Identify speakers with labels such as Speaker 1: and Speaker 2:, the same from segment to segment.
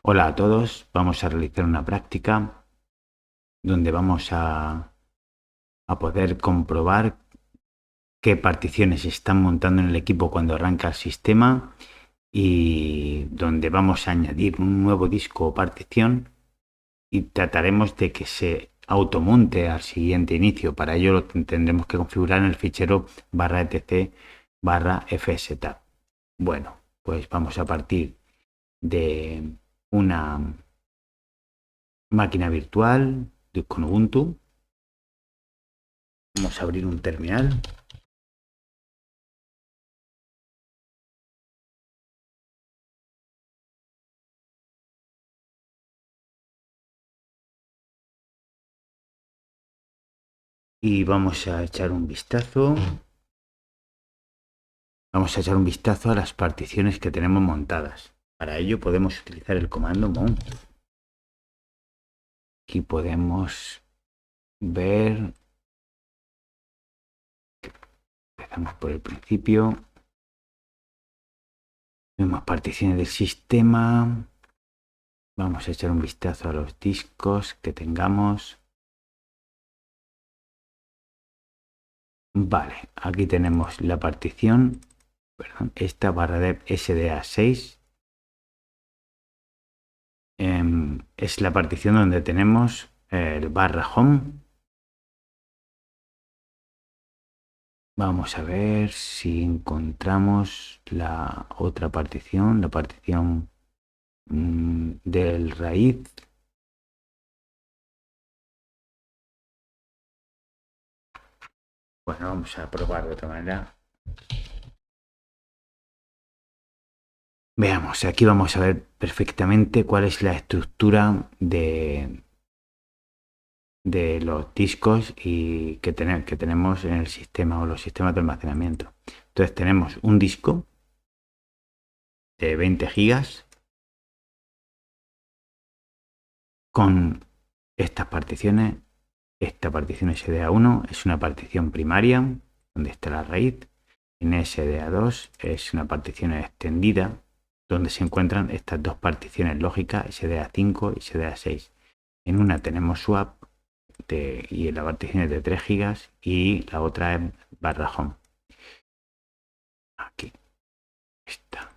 Speaker 1: Hola a todos, vamos a realizar una práctica donde vamos a poder comprobar qué particiones se están montando en el equipo cuando arranca el sistema y donde vamos a añadir un nuevo disco o partición y trataremos de que se automonte al siguiente inicio. Para ello lo tendremos que configurar en el fichero /etc /fsetup. Bueno, pues vamos a partir de una máquina virtual con Ubuntu. Vamos a abrir un terminal. Y vamos a echar un vistazo. Vamos a echar un vistazo a las particiones que tenemos montadas. Para ello podemos utilizar el comando mount. Aquí podemos ver. Empezamos por el principio. Vemos particiones del sistema. Vamos a echar un vistazo a los discos que tengamos. Vale, aquí tenemos la partición, perdón, esta /dev SDA6. Es la partición donde tenemos el /home. Vamos a ver si encontramos la otra partición, la partición del raíz. Bueno, vamos a probar de otra manera. Veamos, aquí vamos a ver perfectamente cuál es la estructura de los discos y que tenemos en el sistema o los sistemas de almacenamiento. Entonces tenemos un disco de 20 gigas con estas particiones. Esta partición SDA1 es una partición primaria donde está la raíz. En SDA2 es una partición extendida donde se encuentran estas dos particiones lógicas SDA5 y SDA6. En una tenemos swap y la partición es de 3 gigas y la otra es /home. Aquí está.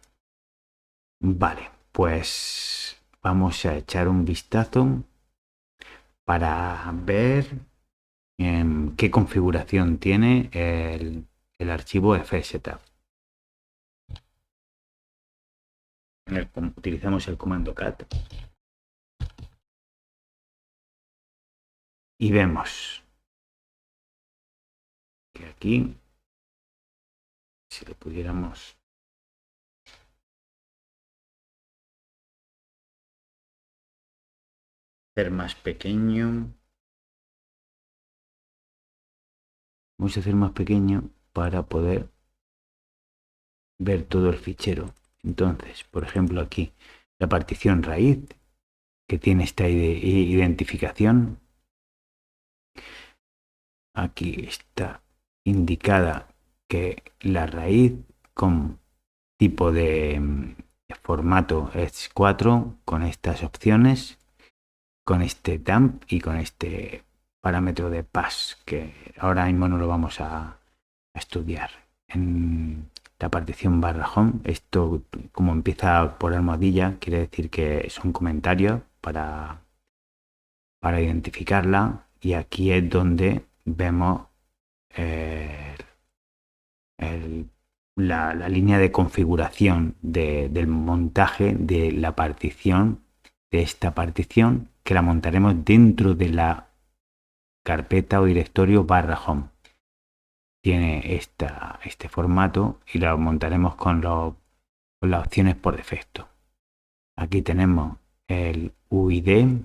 Speaker 1: Vale, pues vamos a echar un vistazo para ver qué configuración tiene el archivo fsetup. Utilizamos el comando cat y vemos que aquí, si lo pudiéramos hacer más pequeño, vamos a hacer más pequeño para poder ver todo el fichero. Entonces, por ejemplo, aquí la partición raíz que tiene esta identificación, aquí está indicada que la raíz con tipo de formato es 4 con estas opciones, con este dump y con este parámetro de pass que ahora mismo no lo vamos a estudiar. En la partición /home, esto como empieza por almohadilla quiere decir que son comentarios para identificarla, y aquí es donde vemos la línea de configuración del montaje de la partición, de esta partición, que la montaremos dentro de la carpeta o directorio /home. Tiene este formato y la montaremos con las opciones por defecto. Aquí tenemos el UID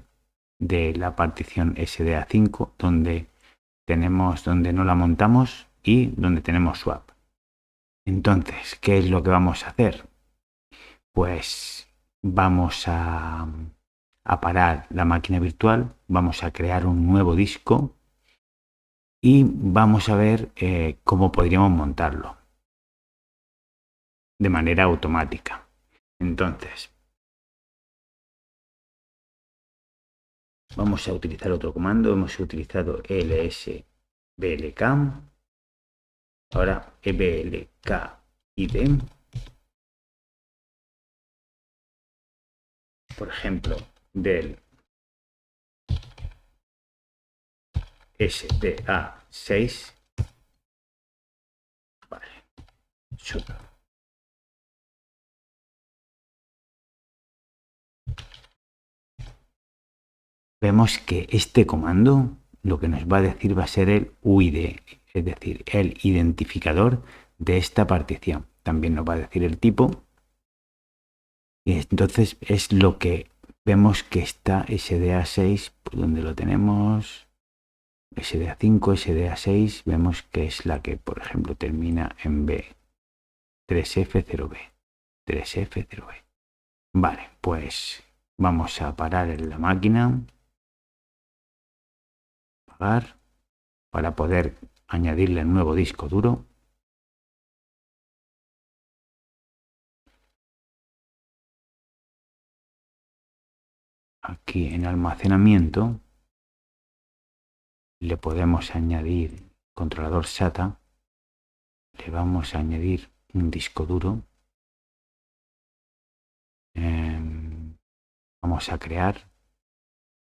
Speaker 1: de la partición SDA5 donde no la montamos y donde tenemos swap. Entonces, ¿qué es lo que vamos a hacer? Pues vamos a parar la máquina virtual, vamos a crear un nuevo disco y vamos a ver cómo podríamos montarlo de manera automática. Entonces, Vamos a utilizar otro comando. Hemos utilizado lsblk. Ahora eblk-id. Por ejemplo, del SDA6. Vale. Super. Vemos que este comando lo que nos va a decir va a ser el UID, es decir, el identificador de esta partición. También nos va a decir el tipo. Y entonces es lo que vemos que está SDA6, por donde lo tenemos, SDA5, SDA6, vemos que es la que, por ejemplo, termina en B, 3F0B, 3F0B. Vale, pues vamos a parar en la máquina, apagar, para poder añadirle el nuevo disco duro. Aquí en almacenamiento le podemos añadir controlador SATA, le vamos a añadir un disco duro. Vamos a crear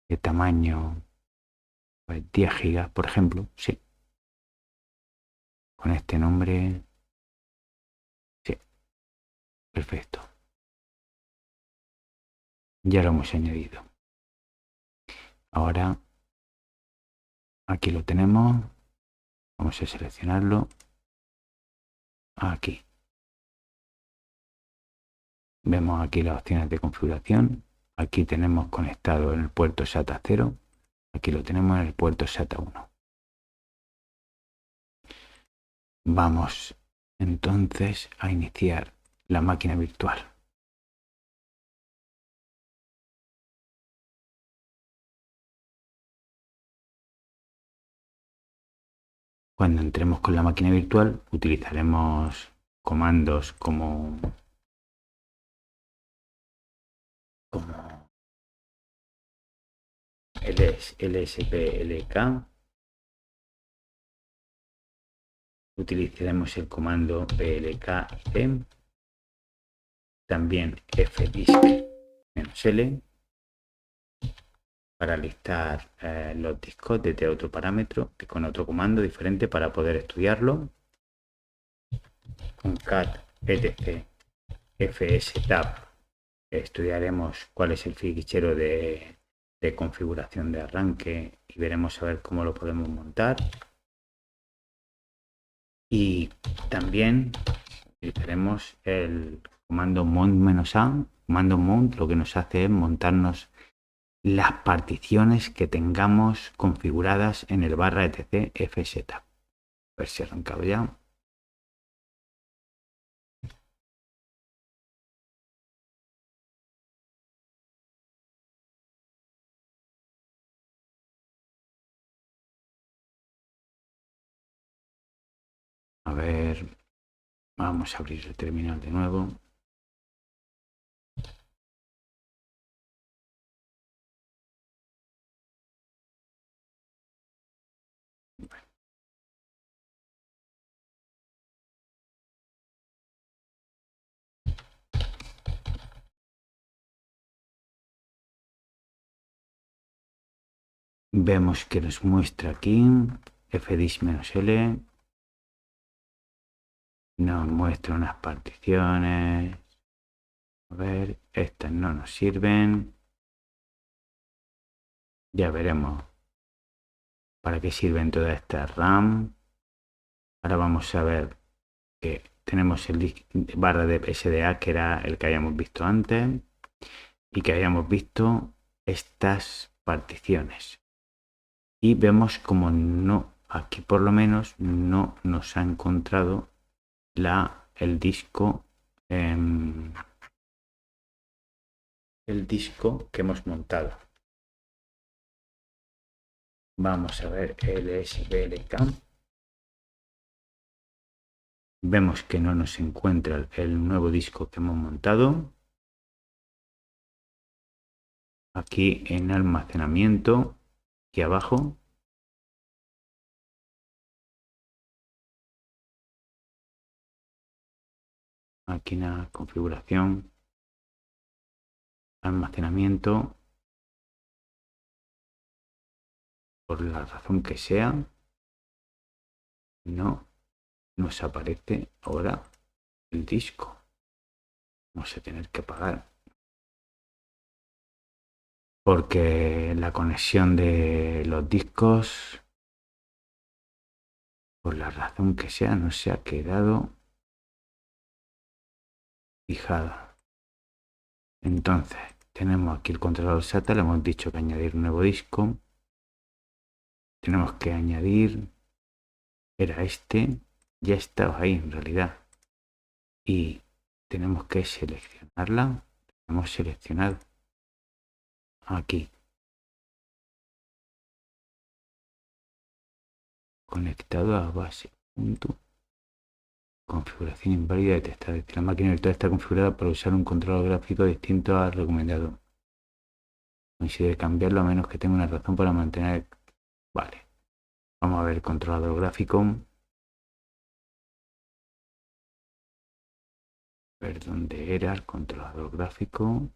Speaker 1: de tamaño 10 gigas, por ejemplo. Sí, con este nombre. Sí, perfecto. Ya lo hemos añadido. Ahora aquí lo tenemos. Vamos a seleccionarlo. Aquí. Vemos aquí las opciones de configuración. Aquí tenemos conectado en el puerto SATA 0. Aquí lo tenemos en el puerto SATA 1. Vamos entonces a iniciar la máquina virtual. Cuando entremos con la máquina virtual utilizaremos comandos como lsplk. Utilizaremos el comando plk-im, también fdisk-l para listar los discos desde otro parámetro y con otro comando diferente para poder estudiarlo. Con cat etc fstab estudiaremos cuál es el fichero de configuración de arranque y veremos a ver cómo lo podemos montar. Y también utilizaremos el comando mount-a. Comando mount lo que nos hace es montarnos las particiones que tengamos configuradas en el barra etc fsetup. A ver si arrancado ya. A ver, vamos a abrir el terminal de nuevo. Vemos que nos muestra aquí fdisk-l, nos muestra unas particiones. A ver, estas no nos sirven. Ya veremos para qué sirven todas estas RAM. Ahora vamos a ver que tenemos el barra de SDA, que era el que habíamos visto antes, y que habíamos visto estas particiones. Y vemos como no, aquí por lo menos no nos ha encontrado el disco que hemos montado. Vamos a ver lsblk. Vemos que no nos encuentra el nuevo disco que hemos montado. aquí en almacenamiento, aquí abajo. Máquina, configuración, almacenamiento. Por la razón que sea, no nos aparece ahora el disco. Vamos a tener que pagar. Porque la conexión de los discos, por la razón que sea, no se ha quedado fijada. Entonces, tenemos aquí el controlador SATA, le hemos dicho que añadir un nuevo disco. Tenemos que añadir, era este, ya estaba ahí en realidad. Y tenemos que seleccionarla. Hemos seleccionado aquí. Conectado a base. Punto. Configuración inválida detectada. La máquina virtual está configurada para usar un controlador gráfico distinto al recomendado. Considere cambiarlo a menos que tenga una razón para mantener. Vale. Vamos a ver el controlador gráfico. A ver dónde era el controlador gráfico.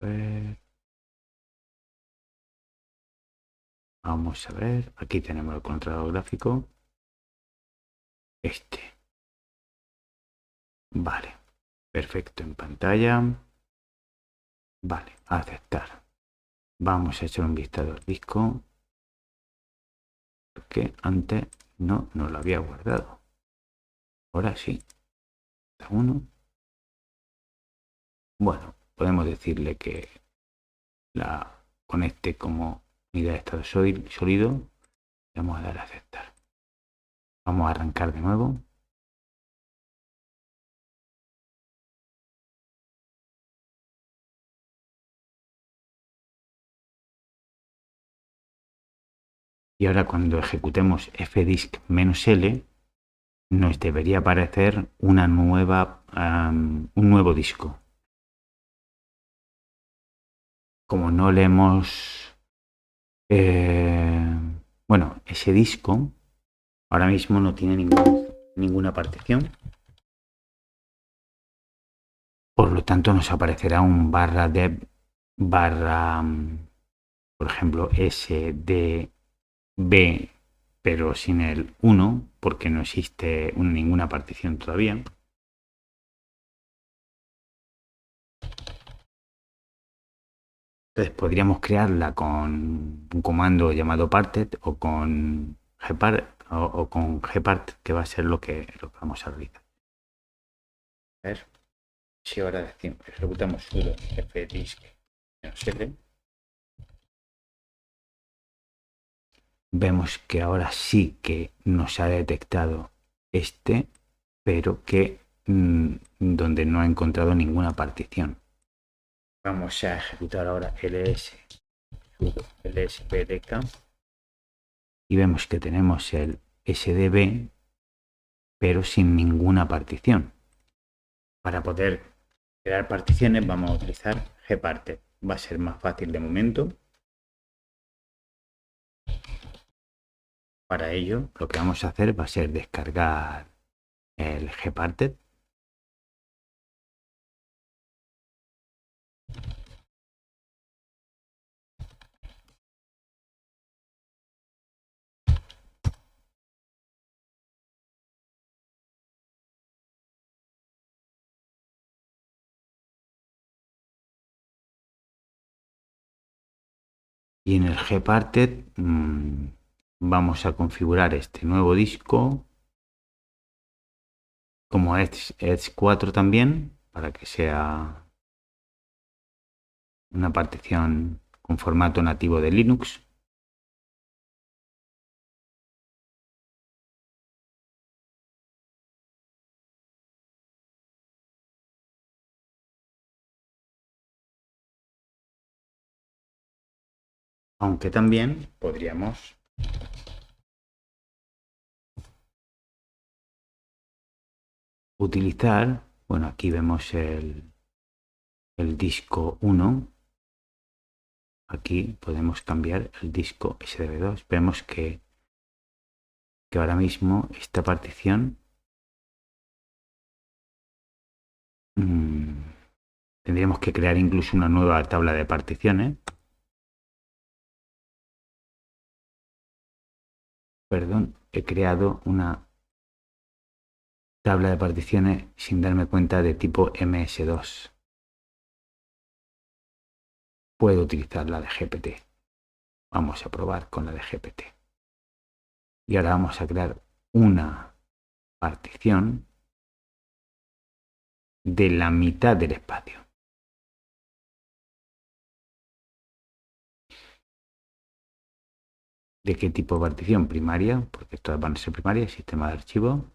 Speaker 1: A ver. Vamos a ver. Aquí tenemos el controlador gráfico. Este. Vale. Perfecto en pantalla. Vale. Aceptar. Vamos a echar un vistazo al disco. Porque antes no lo había guardado. Ahora sí. Está uno. Bueno, podemos decirle que la conecte como unidad de estado sólido. Vamos a dar a aceptar. Vamos a arrancar de nuevo. Y ahora cuando ejecutemos fdisk-l nos debería aparecer una nueva, un nuevo disco. Como no le hemos... bueno, ese disco ahora mismo no tiene ninguna partición. Por lo tanto nos aparecerá un barra dev barra, por ejemplo, sdb, pero sin el 1, porque no existe ninguna partición todavía. Entonces podríamos crearla con un comando llamado parted o con gpart, que va a ser lo que vamos a realizar. A ver si ahora decimos, ejecutamos sudo fdisk-l. Vemos que ahora sí que nos ha detectado este, pero que donde no ha encontrado ninguna partición. Vamos a ejecutar ahora lspdk y vemos que tenemos el sdb, pero sin ninguna partición. Para poder crear particiones vamos a utilizar gparted. Va a ser más fácil de momento. Para ello, lo que vamos a hacer va a ser descargar el gparted. Y en el gparted vamos a configurar este nuevo disco como Edge 4 también, para que sea una partición con formato nativo de Linux. Aunque también podríamos utilizar, bueno, aquí vemos el el disco 1. Aquí podemos cambiar el disco SDB2. Vemos que ahora mismo esta partición tendríamos que crear incluso una nueva tabla de particiones. Perdón, he creado una tabla de particiones sin darme cuenta de tipo MS2. Puedo utilizar la de GPT. Vamos a probar con la de GPT. Y ahora vamos a crear una partición de la mitad del espacio. ¿De qué tipo de partición? Primaria, porque todas van a ser primarias, sistema de archivo.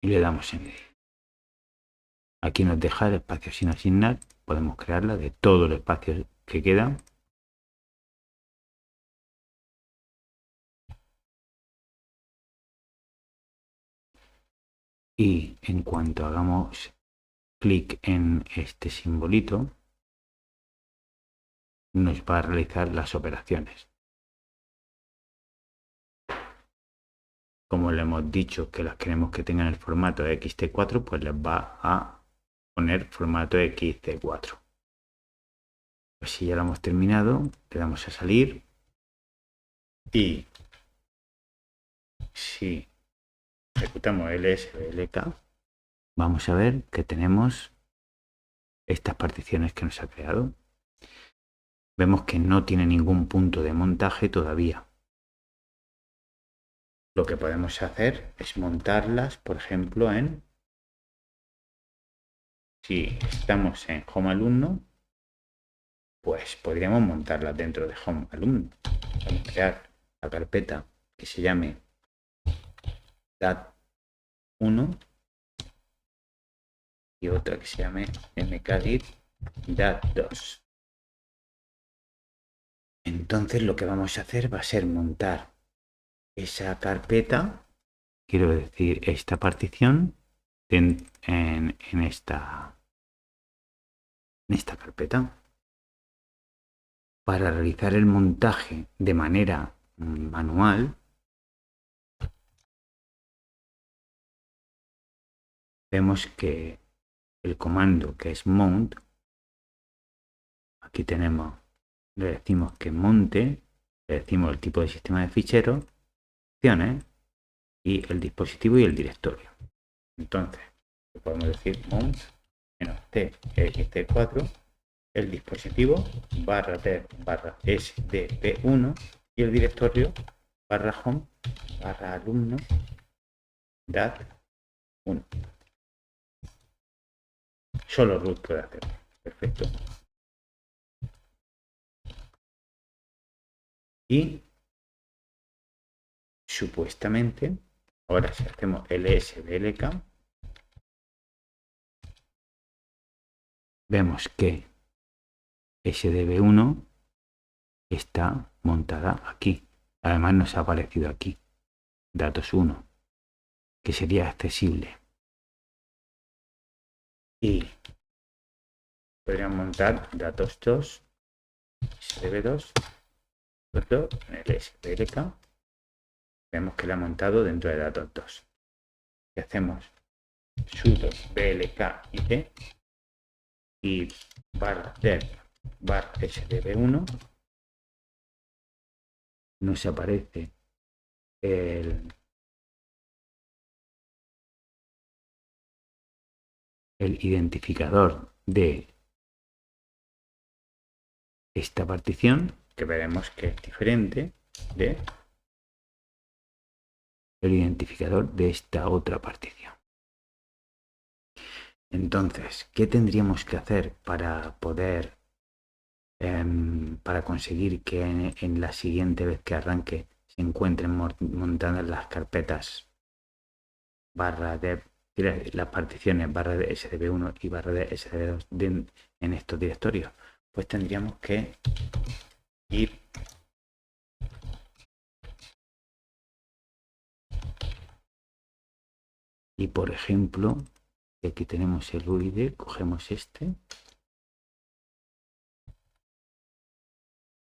Speaker 1: Y le damos en él. Aquí nos deja el espacio sin asignar. Podemos crearla de todo el espacio que queda. Y en cuanto hagamos clic en este simbolito, nos va a realizar las operaciones. Como le hemos dicho que las queremos que tengan el formato de XT4, pues les va a poner formato XT4. Pues si ya lo hemos terminado, le damos a salir y si ejecutamos LSBLK, vamos a ver que tenemos estas particiones que nos ha creado. Vemos que no tiene ningún punto de montaje todavía. Lo que podemos hacer es montarlas, por ejemplo, si estamos en Home Alumno, pues podríamos montarlas dentro de Home Alumno. Vamos a crear la carpeta que se llame DAT1 y otra que se llame mkdir DAT2. Entonces lo que vamos a hacer va a ser montar esa carpeta, quiero decir esta partición, en esta carpeta. Para realizar el montaje de manera manual, vemos que el comando que es mount, aquí tenemos, le decimos que monte, le decimos el tipo de sistema de ficheros, opciones y el dispositivo y el directorio. Entonces, podemos decir mount -t-xt4, el dispositivo /t /sdp1 y el directorio /home /alumno dat1. Solo root puede hacerlo. Perfecto. Y supuestamente, ahora si hacemos lsblk, vemos que SDB1 está montada aquí. Además nos ha aparecido aquí datos 1, que sería accesible. Y podríamos montar datos 2, SDB2, en el SDLK. Vemos que la ha montado dentro de datos 2. Y hacemos sudo blk it y /dev /sdb1, nos aparece el identificador de esta partición, que veremos que es diferente de el identificador de esta otra partición. Entonces, ¿qué tendríamos que hacer para poder para conseguir que en la siguiente vez que arranque se encuentren montadas las carpetas /dev, las particiones /sdb1 y /sdb2 en estos directorios? Pues tendríamos que ir y por ejemplo aquí tenemos el UID, cogemos este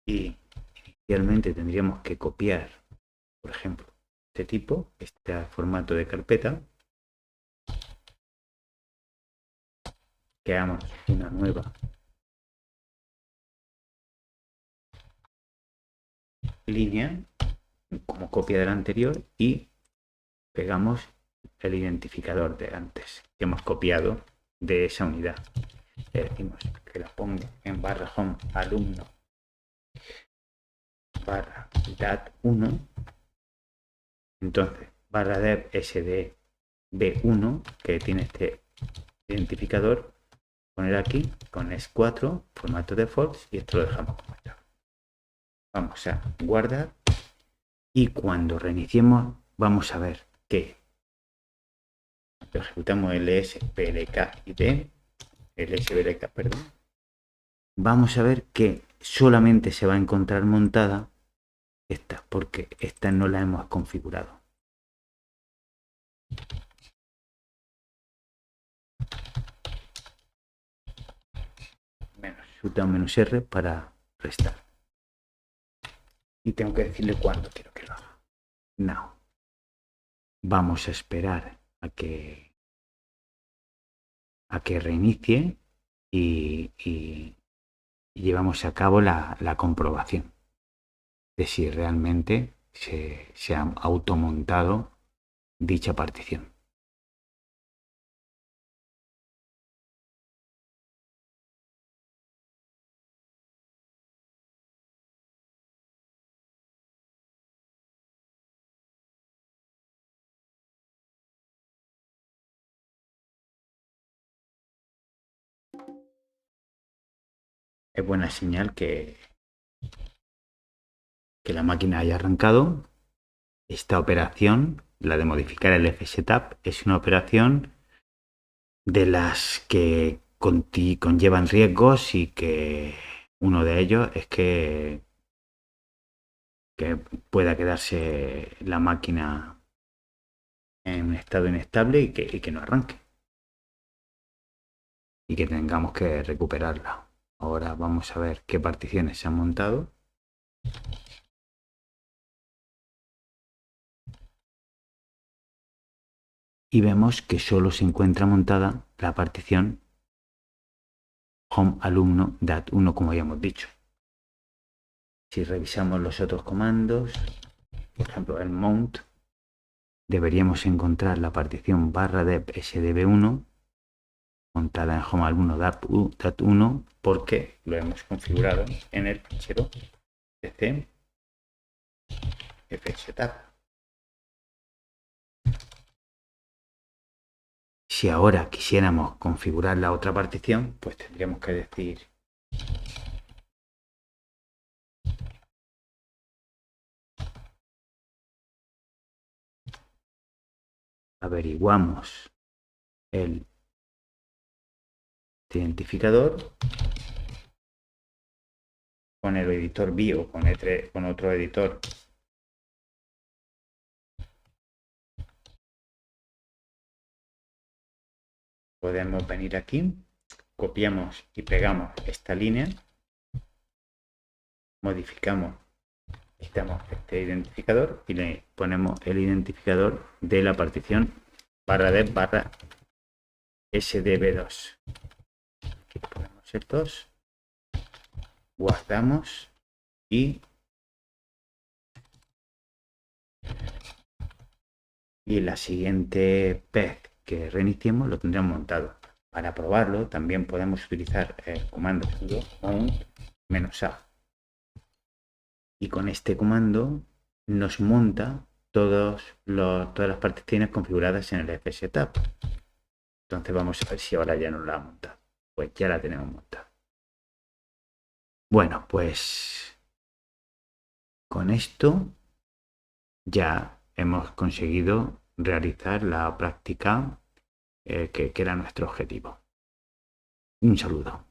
Speaker 1: y inicialmente tendríamos que copiar, por ejemplo, este tipo, este formato de carpeta, creamos una nueva línea como copia de la anterior y pegamos el identificador de antes que hemos copiado de esa unidad. Le decimos que la ponga en barra home alumno barra dat1. Entonces barra dev sdb1 que tiene este identificador, poner aquí con es4 formato default y esto lo dejamos como está. Vamos a guardar y cuando reiniciemos vamos a ver que ejecutamos lsblk, perdón, vamos a ver que solamente se va a encontrar montada esta, porque esta no la hemos configurado. -R para restar. Y tengo que decirle cuándo quiero que lo haga. Now. Vamos a esperar a que reinicie y llevamos a cabo la comprobación de si realmente se ha automontado dicha partición. Es buena señal que la máquina haya arrancado. Esta operación, la de modificar el fsetup, es una operación de las que conllevan riesgos y que uno de ellos es que pueda quedarse la máquina en estado inestable y que no arranque y que tengamos que recuperarla. Ahora vamos a ver qué particiones se han montado. Y vemos que solo se encuentra montada la partición home alumno dat1 como habíamos dicho. Si revisamos los otros comandos, por ejemplo el mount, deberíamos encontrar la partición barra dev sdb1 montada en home alumno dat1 porque lo hemos configurado en el fichero cc fsetup. Si ahora quisiéramos configurar la otra partición, pues tendríamos que decir averiguamos el identificador con el editor bio o con otro editor podemos venir aquí, copiamos y pegamos esta línea, modificamos, quitamos este identificador y le ponemos el identificador de la partición barra dev barra sdb2. Aquí ponemos el 2, guardamos y la siguiente vez que reiniciemos lo tendremos montado. Para probarlo también podemos utilizar el comando sudo mount -a y con este comando nos monta todas las particiones configuradas en el fsetup. Entonces vamos a ver si ahora ya nos la ha montado. Pues ya la tenemos montada. Bueno, pues con esto ya hemos conseguido realizar la práctica que era nuestro objetivo. Un saludo.